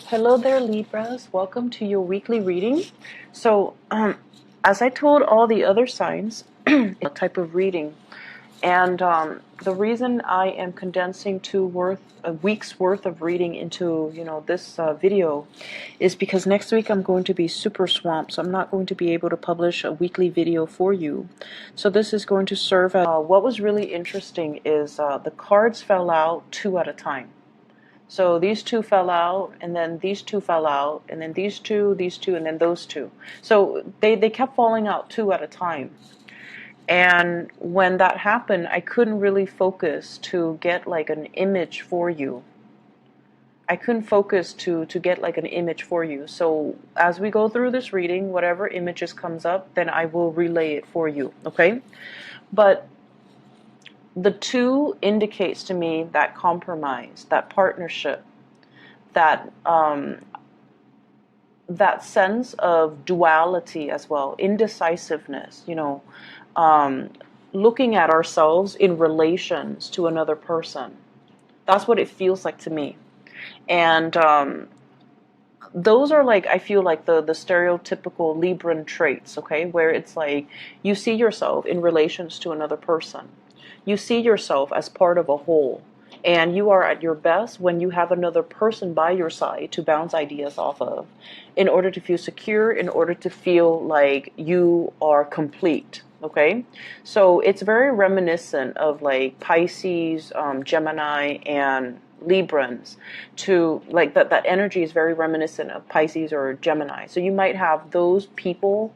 Hello there, Libras. Welcome to your weekly reading. So, as I told all the other signs, it's a type of reading, and the reason I am condensing a week's worth of reading into this video is because next week I'm going to be super swamped, so I'm not going to be able to publish a weekly video for you. So this is going to serve as what was really interesting is the cards fell out two at a time. So these two fell out, and then these two fell out, and then these two, and then those two. So they kept falling out two at a time. And when that happened, I couldn't really focus to get like an image for you. I couldn't focus to get like an image for you. So as we go through this reading, whatever images comes up, then I will relay it for you, okay? But the two indicates to me that compromise, that partnership, that that sense of duality as well, indecisiveness, looking at ourselves in relations to another person. That's what it feels like to me. And those are like, I feel like the stereotypical Libran traits, okay, where it's like you see yourself in relations to another person. You see yourself as part of a whole, and you are at your best when you have another person by your side to bounce ideas off of, in order to feel secure, in order to feel like you are complete, okay? So it's very reminiscent of like Pisces, Gemini, and Librans, to like that energy is very reminiscent of Pisces or Gemini. So you might have those people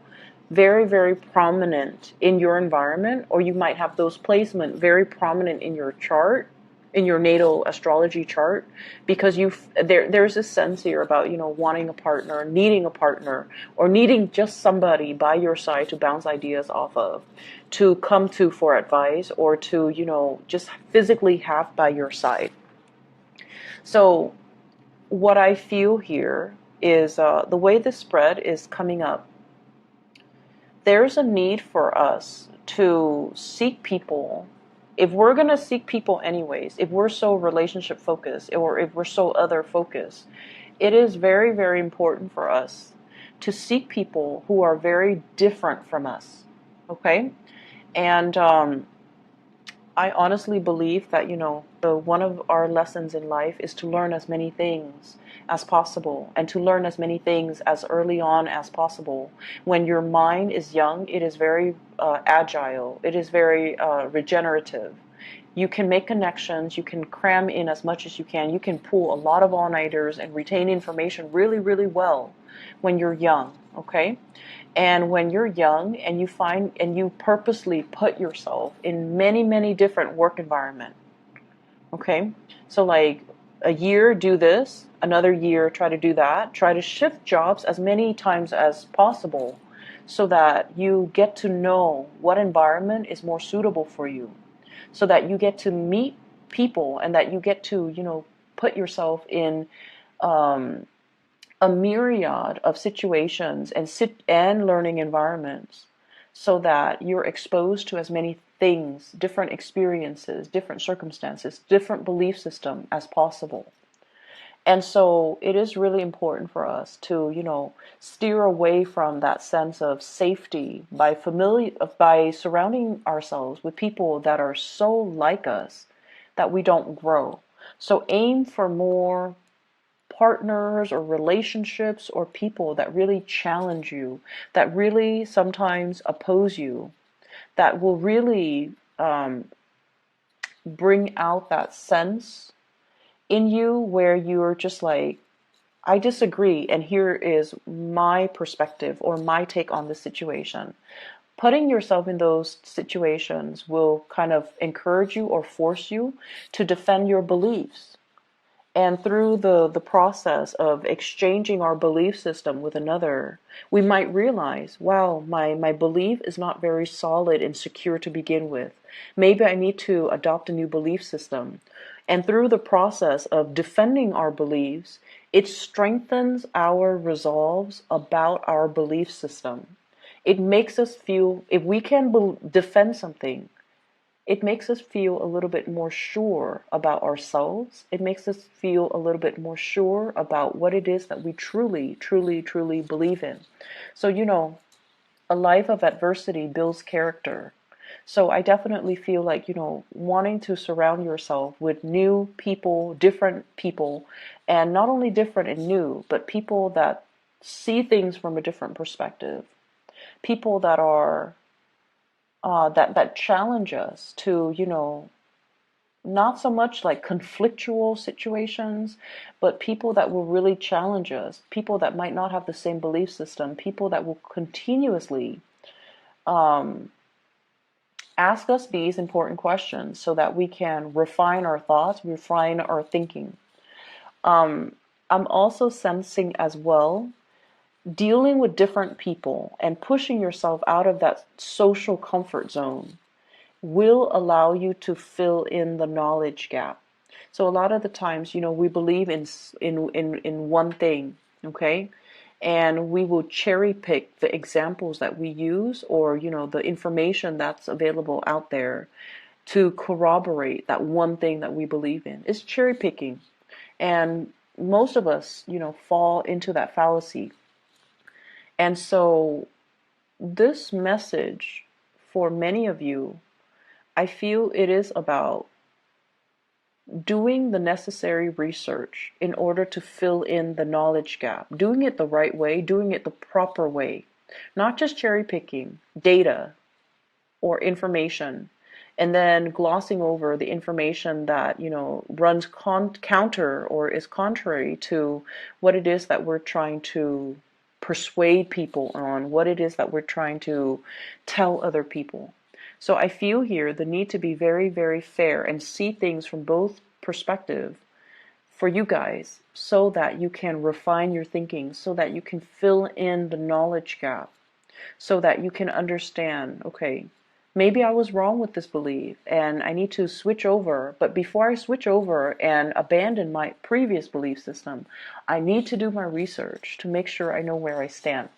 very, very prominent in your environment, or you might have those placement very prominent in your chart, in your natal astrology chart, because there's this sense here about wanting a partner, needing a partner, or needing just somebody by your side to bounce ideas off of, to come to for advice, or to just physically have by your side. So what I feel here is the way this spread is coming up, there's a need for us to seek people. If we're going to seek people anyways, if we're so relationship focused, or if we're so other focused, it is very, very important for us to seek people who are very different from us, okay? And I honestly believe that, one of our lessons in life is to learn as many things as possible, and to learn as many things as early on as possible. When your mind is young, it is very agile. It is very regenerative. You can make connections. You can cram in as much as you can. You can pull a lot of all-nighters and retain information really, really well when you're young, okay? And when you're young and you purposely put yourself in many, many different work environments, okay? So like a year do this, another year try to do that, try to shift jobs as many times as possible, so that you get to know what environment is more suitable for you, so that you get to meet people, and that you get to put yourself in a myriad of situations and learning environments, so that you're exposed to as many things, different experiences, different circumstances, different belief system as possible. And so it is really important for us to steer away from that sense of safety by surrounding ourselves with people that are so like us that we don't grow. So aim for more partners or relationships or people that really challenge you, that really sometimes oppose you, that will really bring out that sense in you where you're just like, I disagree, and here is my perspective or my take on this situation. Putting yourself in those situations will kind of encourage you or force you to defend your beliefs. And through the process of exchanging our belief system with another, we might realize, wow, my belief is not very solid and secure to begin with. Maybe I need to adopt a new belief system. And through the process of defending our beliefs, it strengthens our resolves about our belief system. It makes us feel, if we can defend something, it makes us feel a little bit more sure about ourselves. It makes us feel a little bit more sure about what it is that we truly, truly, truly believe in. So, a life of adversity builds character. So I definitely feel like, wanting to surround yourself with new people, different people, and not only different and new, but people that see things from a different perspective, people that are that challenge us to, not so much like conflictual situations, but people that will really challenge us, people that might not have the same belief system, people that will continuously um, ask us these important questions so that we can refine our thoughts, refine our thinking. Um, I'm also sensing as well dealing with different people and pushing yourself out of that social comfort zone will allow you to fill in the knowledge gap. So a lot of the times, we believe in one thing, okay? And we will cherry pick the examples that we use, or the information that's available out there to corroborate that one thing that we believe in. It's cherry picking. And most of us, fall into that fallacy. And so this message for many of you, I feel it is about doing the necessary research in order to fill in the knowledge gap, doing it the right way, doing it the proper way, not just cherry picking data or information and then glossing over the information that, runs counter or is contrary to what it is that we're trying to persuade people on, what it is that we're trying to tell other people. So I feel here the need to be very, very fair and see things from both perspectives for you guys so that you can refine your thinking, so that you can fill in the knowledge gap, so that you can understand, okay, maybe I was wrong with this belief and I need to switch over. But before I switch over and abandon my previous belief system, I need to do my research to make sure I know where I stand.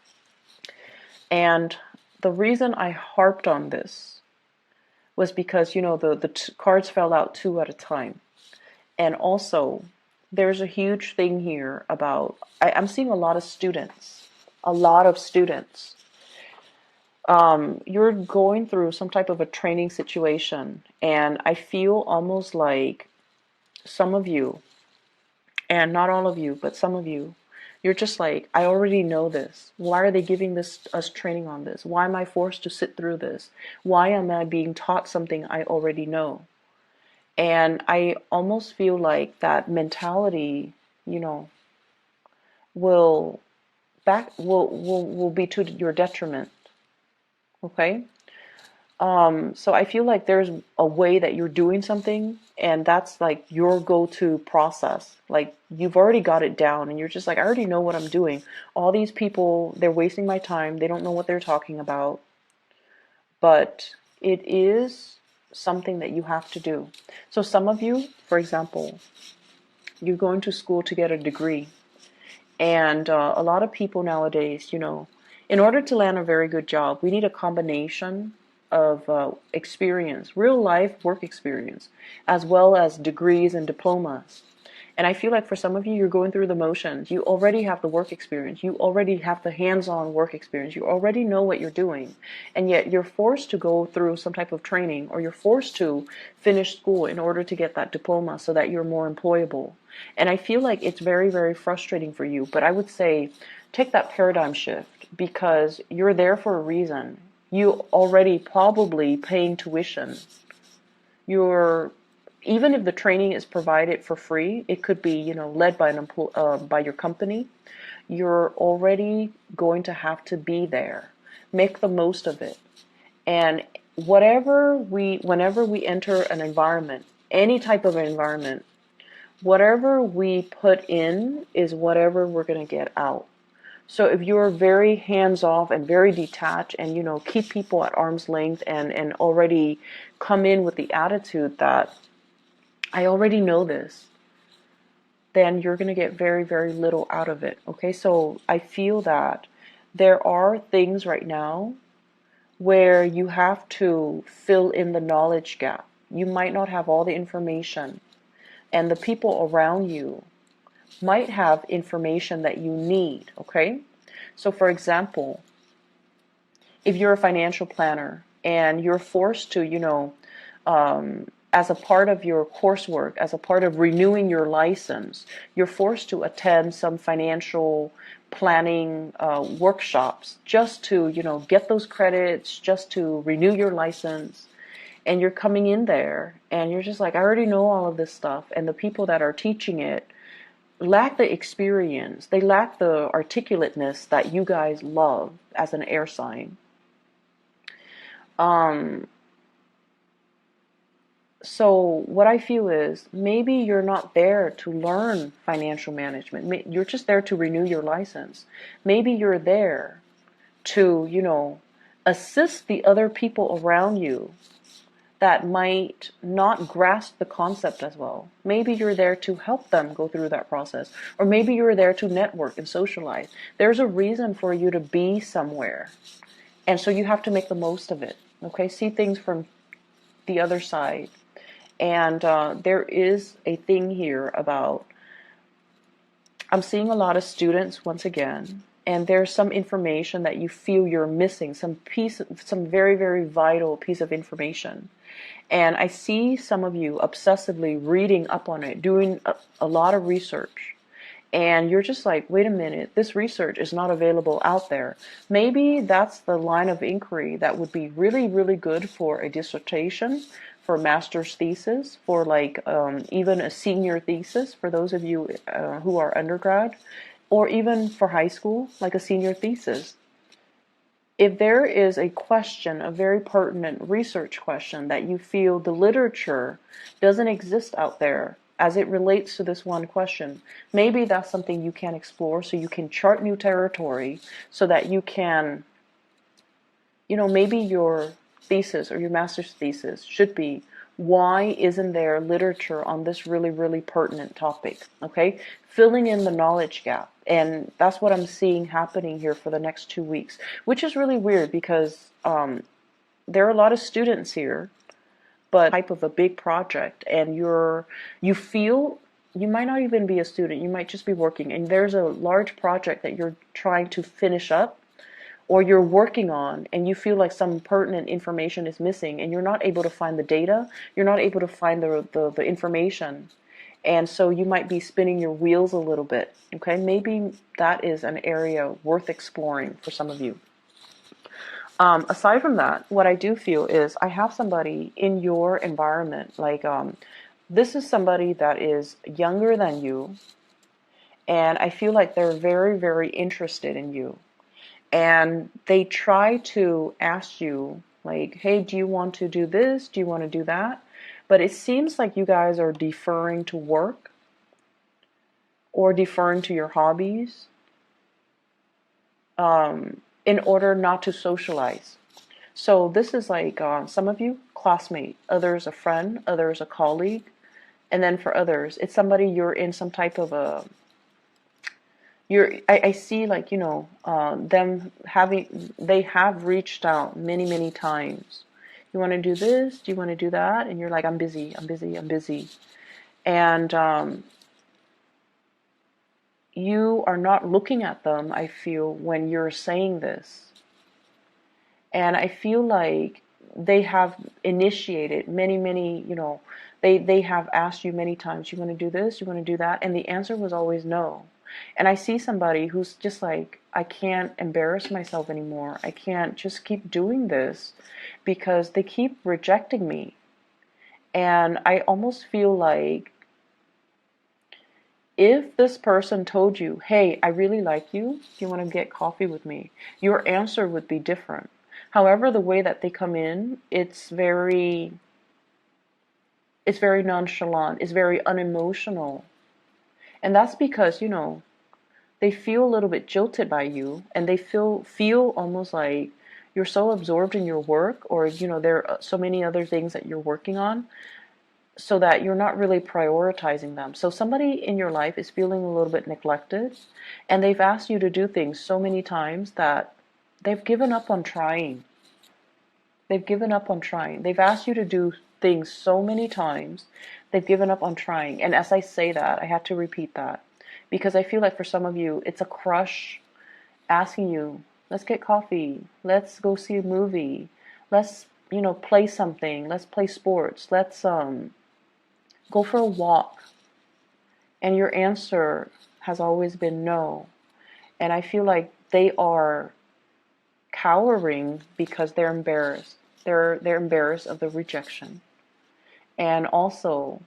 And the reason I harped on this was because, the cards fell out two at a time. And also, there's a huge thing here about, I'm seeing a lot of students, you're going through some type of a training situation, and I feel almost like some of you, and not all of you, but some of you, you're just like, I already know this. Why are they giving us training on this? Why am I forced to sit through this? Why am I being taught something I already know? And I almost feel like that mentality, will will be to your detriment. Okay? So I feel like there's a way that you're doing something, and that's like your go-to process. Like you've already got it down, and you're just like, I already know what I'm doing. All these people, they're wasting my time. They don't know what they're talking about. But it is something that you have to do. So some of you, for example, you're going to school to get a degree. And a lot of people nowadays, in order to land a very good job, we need a combination of experience, real life work experience, as well as degrees and diplomas. And I feel like for some of you, you're going through the motions. You already have the work experience. You already have the hands-on work experience. You already know what you're doing. And yet you're forced to go through some type of training, or you're forced to finish school in order to get that diploma so that you're more employable. And I feel like it's very, very frustrating for you. But I would say take that paradigm shift, because you're there for a reason. You already probably paying tuition. You're, even if the training is provided for free, it could be, led by by your company. You're already going to have to be there. Make the most of it. And whenever we enter an environment, any type of environment, whatever we put in is whatever we're going to get out. So if you're very hands-off and very detached and, keep people at arm's length and already come in with the attitude that I already know this, then you're going to get very, very little out of it. Okay, so I feel that there are things right now where you have to fill in the knowledge gap. You might not have all the information, and the people around you might have information that you need, okay? So for example, if you're a financial planner and you're forced to, as a part of your coursework, as a part of renewing your license, you're forced to attend some financial planning workshops just to, get those credits, just to renew your license. And you're coming in there and you're just like, I already know all of this stuff. And the people that are teaching it lack the experience. They lack the articulateness that you guys love as an air sign. So what I feel is maybe you're not there to learn financial management. You're just there to renew your license. Maybe you're there to, assist the other people around you that might not grasp the concept as well. Maybe you're there to help them go through that process. Or maybe you're there to network and socialize. There's a reason for you to be somewhere. And so you have to make the most of it. Okay, see things from the other side. And there is a thing here about, I'm seeing a lot of students once again, and there's some information that you feel you're missing, some very, very vital piece of information. And I see some of you obsessively reading up on it, doing a lot of research. And you're just like, wait a minute, this research is not available out there. Maybe that's the line of inquiry that would be really, really good for a dissertation, for a master's thesis, for like even a senior thesis for those of you who are undergrad, or even for high school, like a senior thesis. If there is a question, a very pertinent research question that you feel the literature doesn't exist out there as it relates to this one question, maybe that's something you can explore so you can chart new territory so that you can, maybe your thesis or your master's thesis should be, why isn't there literature on this really, really pertinent topic? Okay, filling in the knowledge gap. And that's what I'm seeing happening here for the next 2 weeks, which is really weird because there are a lot of students here, but type of a big project, and you feel you might not even be a student, you might just be working, and there's a large project that you're trying to finish up or you're working on, and you feel like some pertinent information is missing and you're not able to find the data, you're not able to find the information. And so you might be spinning your wheels a little bit. Okay, maybe that is an area worth exploring for some of you. Aside from that, what I do feel is I have somebody in your environment, like this is somebody that is younger than you, and I feel like they're very, very interested in you. And they try to ask you, like, hey, do you want to do this? Do you want to do that? But it seems like you guys are deferring to work or deferring to your hobbies in order not to socialize. So this is like some of you, classmate, others a friend, others a colleague, and then for others, it's somebody you're in some type of a, I see like, they have reached out many, many times. You want to do this? Do you want to do that? And you're like, I'm busy, I'm busy, I'm busy. And you are not looking at them, I feel, when you're saying this. And I feel like they have initiated many, they have asked you many times, you want to do this? You want to do that? And the answer was always no. And I see somebody who's just like, I can't embarrass myself anymore. I can't just keep doing this because they keep rejecting me. And I almost feel like if this person told you, hey, I really like you, do you want to get coffee with me? Your answer would be different. However, the way that they come in, it's very nonchalant, it's very unemotional. And that's because, they feel a little bit jilted by you, and they feel almost like you're so absorbed in your work, or, there are so many other things that you're working on, so that you're not really prioritizing them. So somebody in your life is feeling a little bit neglected, and they've asked you to do things so many times that they've given up on trying. They've given up on trying. They've asked you to do things so many times. They've given up on trying. And as I say that, I have to repeat that because I feel like for some of you, it's a crush asking you, let's get coffee. Let's go see a movie. Let's, play something. Let's play sports. Let's go for a walk. And your answer has always been no. And I feel like they are cowering because they're embarrassed. They're embarrassed of the rejection. And also,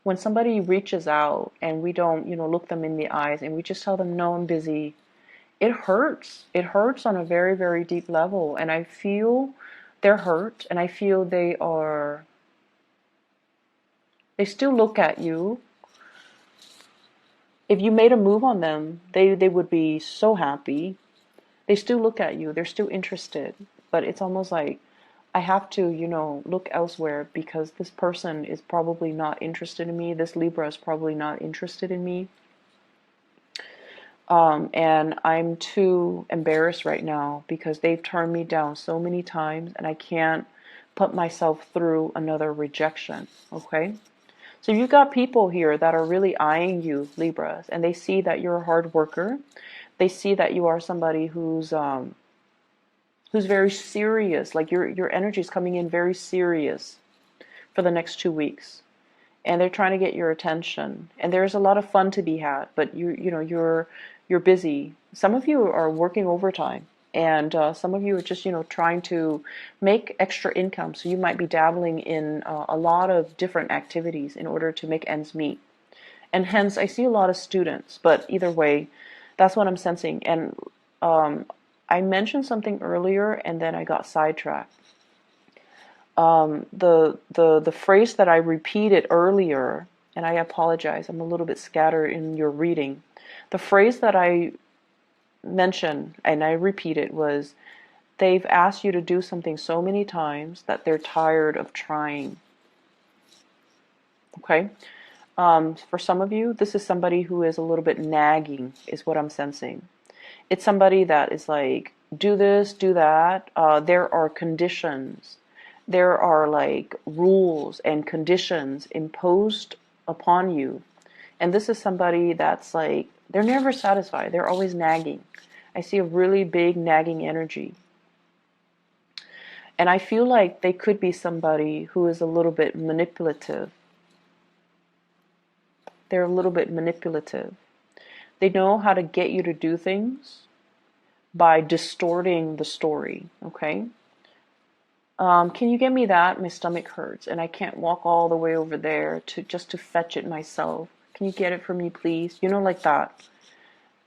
when somebody reaches out and we don't, look them in the eyes and we just tell them, no, I'm busy, it hurts. It hurts on a very, very deep level. And I feel they're hurt, and I feel they still look at you. If you made a move on them, they would be so happy. They still look at you. They're still interested. But it's almost like I have to, look elsewhere because this person is probably not interested in me. This Libra is probably not interested in me. And I'm too embarrassed right now because they've turned me down so many times and I can't put myself through another rejection. Okay? So you've got people here that are really eyeing you, Libras, and they see that you're a hard worker. They see that you are somebody who's very serious. Like your energy is coming in very serious for the next 2 weeks, and they're trying to get your attention. And there's a lot of fun to be had, but you're busy. Some of you are working overtime, and some of you are just trying to make extra income. So you might be dabbling in a lot of different activities in order to make ends meet. And hence, I see a lot of students. But either way, that's what I'm sensing. And I mentioned something earlier, and then I got sidetracked. The phrase that I repeated earlier, and I apologize, I'm a little bit scattered in your reading. The phrase that I mentioned, and I repeated, was they've asked you to do something so many times that they're tired of trying. Okay? For some of you, this is somebody who is a little bit nagging, is what I'm sensing. It's somebody that is like, do this, do that. There are conditions. There are like rules and conditions imposed upon you. And this is somebody that's like, they're never satisfied. They're always nagging. I see a really big nagging energy. And I feel like they could be somebody who is a little bit manipulative. They're a little bit manipulative. They know how to get you to do things by distorting the story, okay? Can you get me that? My stomach hurts and I can't walk all the way over there just to fetch it myself. Can you get it for me, please? Like that.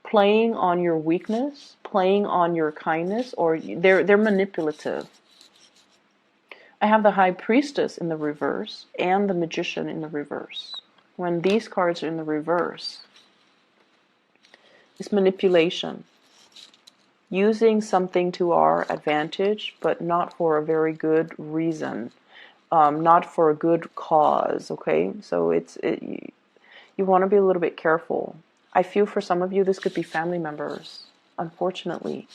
Playing on your weakness, playing on your kindness, or they're manipulative. I have the High Priestess in the reverse and the Magician in the reverse. When these cards are in the reverse, it's manipulation. Using something to our advantage, but not for a very good reason. Not for a good cause, okay? So you want to be a little bit careful. I feel for some of you, this could be family members, unfortunately.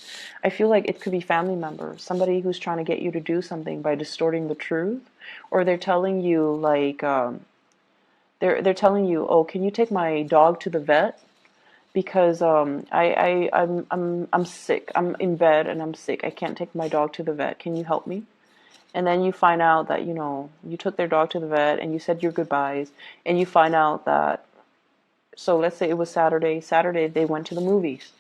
I feel like it could be family members, somebody who's trying to get you to do something by distorting the truth, or they're telling you like, they're telling you, oh, can you take my dog to the vet? Because I'm sick. I'm in bed and I'm sick. I can't take my dog to the vet. Can you help me? And then you find out that, you took their dog to the vet and you said your goodbyes, and you find out that, so let's say it was Saturday. Saturday they went to the movies.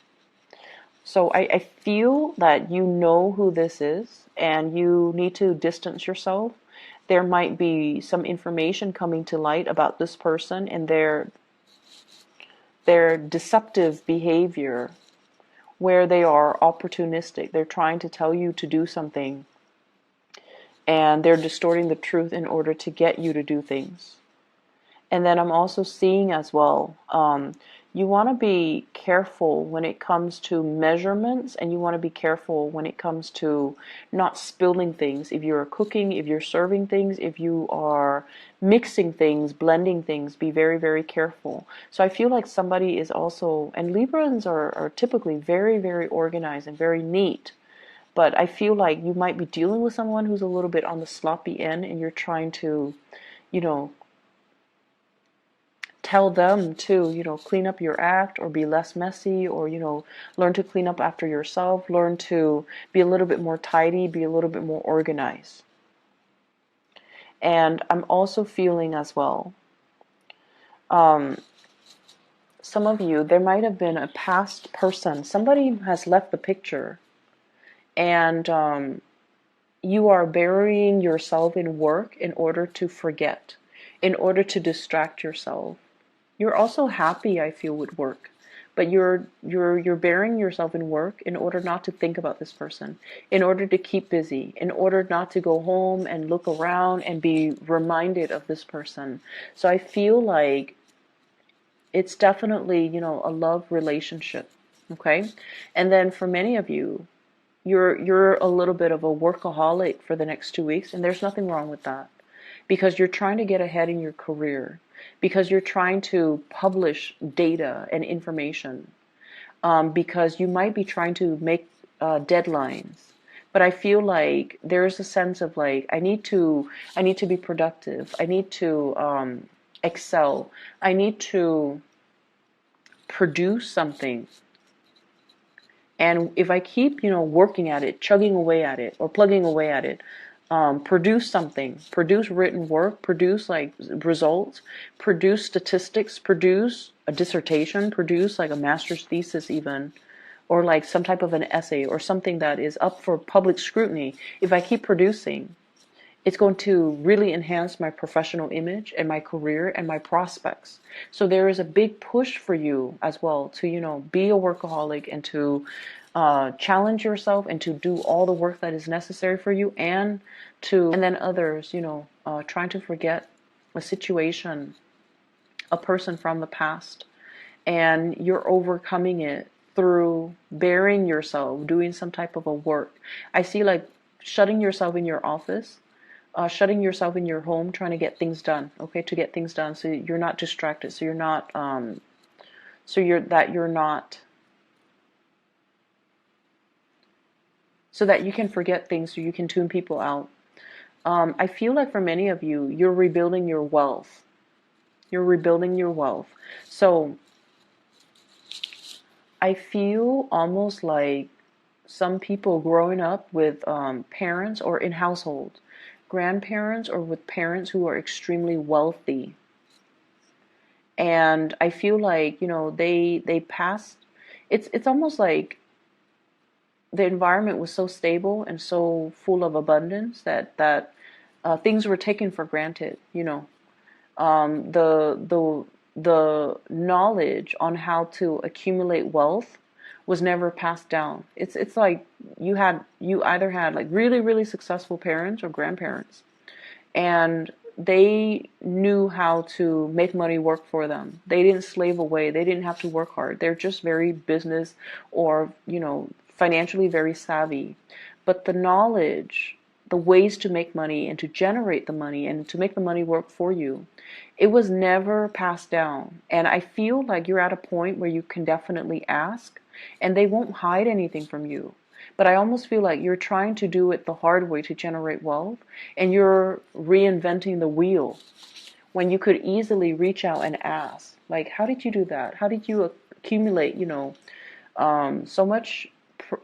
So I feel that you know who this is and you need to distance yourself. There might be some information coming to light about this person and their deceptive behavior, where they are opportunistic. They're trying to tell you to do something and they're distorting the truth in order to get you to do things. And then I'm also seeing as well, you want to be careful when it comes to measurements, and you want to be careful when it comes to not spilling things. If you're cooking, if you're serving things, if you are mixing things, blending things, be very, very careful. So I feel like somebody is also, and Librans are typically very, very organized and very neat. But I feel like you might be dealing with someone who's a little bit on the sloppy end, and you're trying to, you know, tell them to, clean up your act or be less messy, or, learn to clean up after yourself, learn to be a little bit more tidy, be a little bit more organized. And I'm also feeling as well, some of you, there might have been a past person, somebody has left the picture, and you are burying yourself in work in order to forget, in order to distract yourself. You're also happy, I feel, with work, but you're burying yourself in work in order not to think about this person, in order to keep busy, in order not to go home and look around and be reminded of this person. So I feel like it's definitely, a love relationship, okay? And then for many of you, you're a little bit of a workaholic for the next 2 weeks, and there's nothing wrong with that, because you're trying to get ahead in your career, because you're trying to publish data and information, because you might be trying to make deadlines. But I feel like there's a sense of like, I need to be productive. I need to excel. I need to produce something. And if I keep, working at it, chugging away at it, or plugging away at it, produce something, produce written work, produce like results, produce statistics, produce a dissertation, produce like a master's thesis even, or like some type of an essay or something that is up for public scrutiny. If I keep producing, it's going to really enhance my professional image and my career and my prospects. So there is a big push for you as well to, be a workaholic and to challenge yourself and to do all the work that is necessary for you, and then others, trying to forget a situation, a person from the past, and you're overcoming it through burying yourself, doing some type of a work. I see like shutting yourself in your office, shutting yourself in your home, trying to get things done, okay, to get things done, so you're not distracted, so you're not, so that you can forget things, so you can tune people out. I feel like for many of you, you're rebuilding your wealth. You're rebuilding your wealth. So I feel almost like some people growing up with parents or in households, grandparents, or with parents who are extremely wealthy. And I feel like, they passed, it's almost like the environment was so stable and so full of abundance that things were taken for granted. The knowledge on how to accumulate wealth was never passed down. It's like you either had like really, really successful parents or grandparents, and they knew how to make money work for them. They didn't slave away. They didn't have to work hard. They're just very business or, financially very savvy. But the knowledge, the ways to make money and to generate the money and to make the money work for you, it was never passed down. And I feel like you're at a point where you can definitely ask, and they won't hide anything from you. But I almost feel like you're trying to do it the hard way to generate wealth, and you're reinventing the wheel when you could easily reach out and ask, like, how did you do that? How did you accumulate,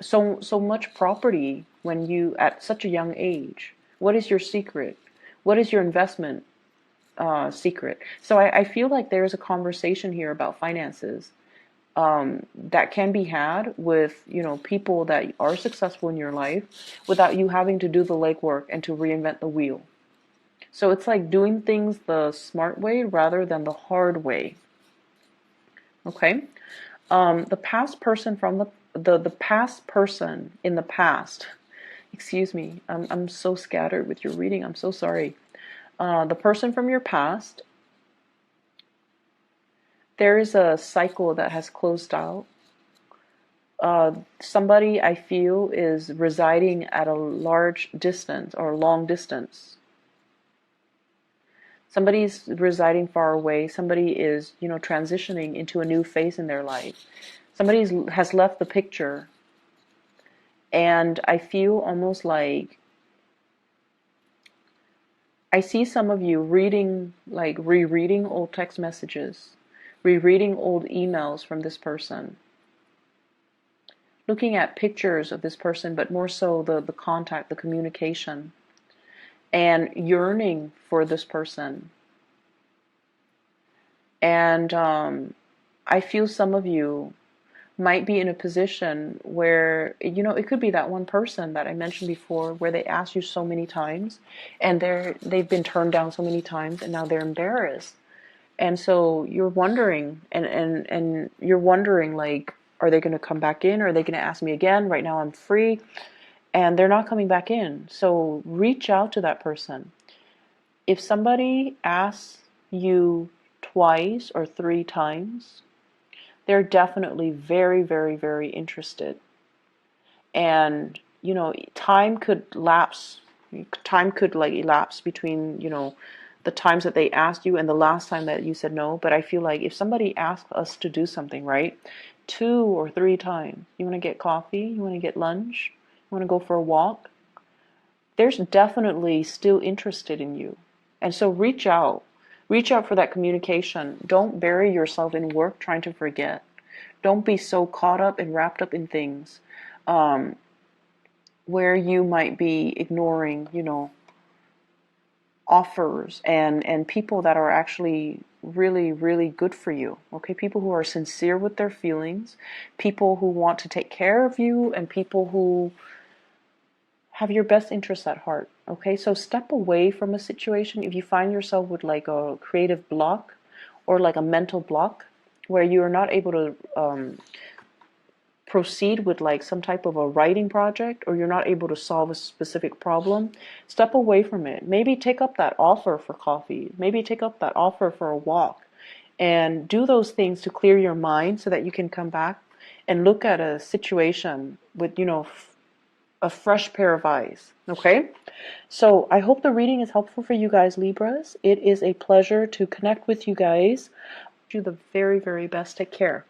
so much property when you at such a young age? What is your secret? What is your investment secret? So I feel like there's a conversation here about finances that can be had with, people that are successful in your life without you having to do the legwork and to reinvent the wheel. So it's like doing things the smart way rather than the hard way. Okay? The past person from the past person in the past, excuse me, I'm so scattered with your reading, I'm so sorry. The person from your past, there is a cycle that has closed out. Somebody, I feel, is residing at a large distance or long distance. Somebody's residing far away. Somebody is, transitioning into a new phase in their life. Somebody has left the picture, And I feel almost like I see some of you reading, like rereading old text messages, rereading old emails from this person, looking at pictures of this person, but more so the contact, the communication, and yearning for this person. And I feel some of you might be in a position where, you know, it could be that one person that I mentioned before where they asked you so many times and they've been turned down so many times and now they're embarrassed. And so you're wondering and you're wondering, like, are they going to come back in? Are they going to ask me again? Right now I'm free. And they're not coming back in. So reach out to that person. If somebody asks you twice or 3 times, they're definitely very, very, very interested. And, you know, time could lapse. Time could like elapse between, you know, the times that they asked you and the last time that you said no. But I feel like if somebody asks us to do something, right, 2 or 3 times, you want to get coffee, you want to get lunch, you want to go for a walk, there's definitely still interested in you. And so reach out. Reach out for that communication. Don't bury yourself in work trying to forget. Don't be so caught up and wrapped up in things where you might be ignoring, you know, offers and people that are actually really, really good for you. Okay, people who are sincere with their feelings, people who want to take care of you, and people who have your best interests at heart. Okay, so step away from a situation if you find yourself with like a creative block or like a mental block where you are not able to proceed with like some type of a writing project, or you're not able to solve a specific problem. Step away from it. Maybe take up that offer for coffee. Maybe take up that offer for a walk and do those things to clear your mind so that you can come back and look at a situation with, you know, a fresh pair of eyes. Okay? So I hope the reading is helpful for you guys, Libras. It is a pleasure to connect with you guys. Do the very, very best. Take care.